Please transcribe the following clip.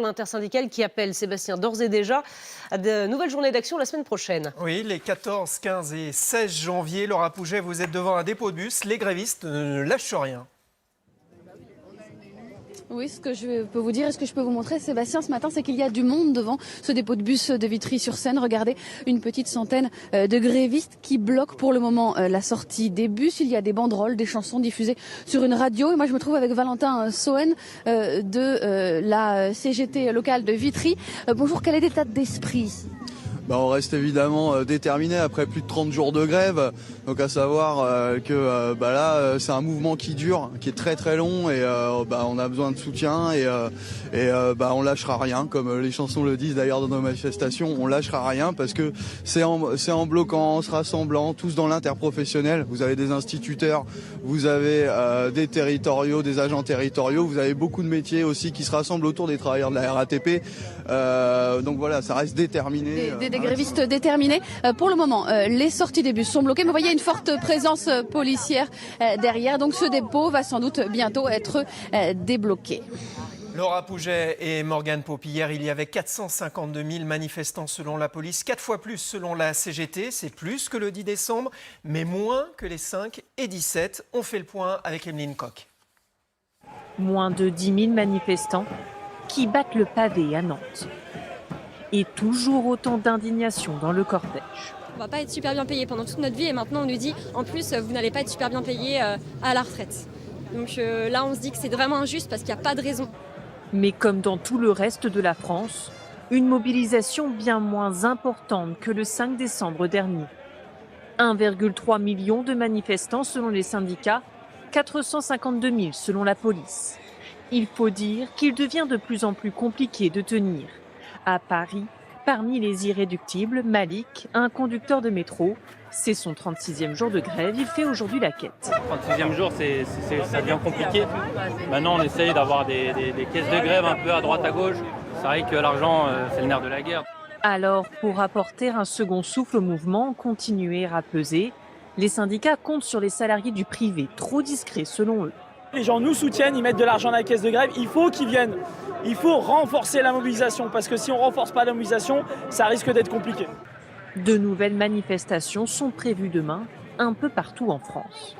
L'intersyndicale qui appelle, Sébastien, d'ores et déjà à de nouvelles journées d'action la semaine prochaine. Oui, les 14, 15 et 16 janvier, Laura Pouget, vous êtes devant un dépôt de bus. Les grévistes ne lâchent rien. Oui, ce que je peux vous dire et ce que je peux vous montrer, Sébastien, ce matin, c'est qu'il y a du monde devant ce dépôt de bus de Vitry-sur-Seine. Regardez, une petite centaine de grévistes qui bloquent pour le moment la sortie des bus. Il y a des banderoles, des chansons diffusées sur une radio. Et moi, je me trouve avec Valentin Sohen de la CGT locale de Vitry. Bonjour, quel est l'état d'esprit ? On reste évidemment déterminé après plus de 30 jours de grève. Donc à savoir que là c'est un mouvement qui dure, qui est très très long et on a besoin de soutien et on lâchera rien, comme les chansons le disent d'ailleurs dans nos manifestations. On lâchera rien parce que c'est en bloquant, en se rassemblant, tous dans l'interprofessionnel. Vous avez des instituteurs, vous avez des territoriaux, des agents territoriaux, vous avez beaucoup de métiers aussi qui se rassemblent autour des travailleurs de la RATP. Donc voilà, ça reste déterminé. Des grévistes déterminés. Pour le moment, les sorties des bus sont bloquées, mais vous voyez une forte présence policière derrière. Donc ce dépôt va sans doute bientôt être débloqué. Laura Pouget et Morgane Paup, hier, il y avait 452 000 manifestants selon la police, 4 fois plus selon la CGT. C'est plus que le 10 décembre, mais moins que les 5 et 17. On fait le point avec Emeline Koch. Moins de 10 000 manifestants qui battent le pavé à Nantes. Et toujours autant d'indignation dans le cortège. On va pas être super bien payé pendant toute notre vie et maintenant on nous dit en plus vous n'allez pas être super bien payé à la retraite. Donc là on se dit que c'est vraiment injuste parce qu'il n'y a pas de raison. Mais comme dans tout le reste de la France, une mobilisation bien moins importante que le 5 décembre dernier. 1,3 million de manifestants selon les syndicats, 452 000 selon la police. Il faut dire qu'il devient de plus en plus compliqué de tenir. À Paris, parmi les irréductibles, Malik, un conducteur de métro, c'est son 36e jour de grève, il fait aujourd'hui la quête. 36e jour, ça devient compliqué. Maintenant, on essaye d'avoir des caisses de grève un peu à droite à gauche. C'est vrai que l'argent, c'est le nerf de la guerre. Alors, pour apporter un second souffle au mouvement, continuer à peser, les syndicats comptent sur les salariés du privé, trop discrets selon eux. Les gens nous soutiennent, ils mettent de l'argent dans la caisse de grève, il faut qu'ils viennent. Il faut renforcer la mobilisation parce que si on ne renforce pas la mobilisation, ça risque d'être compliqué. De nouvelles manifestations sont prévues demain, un peu partout en France.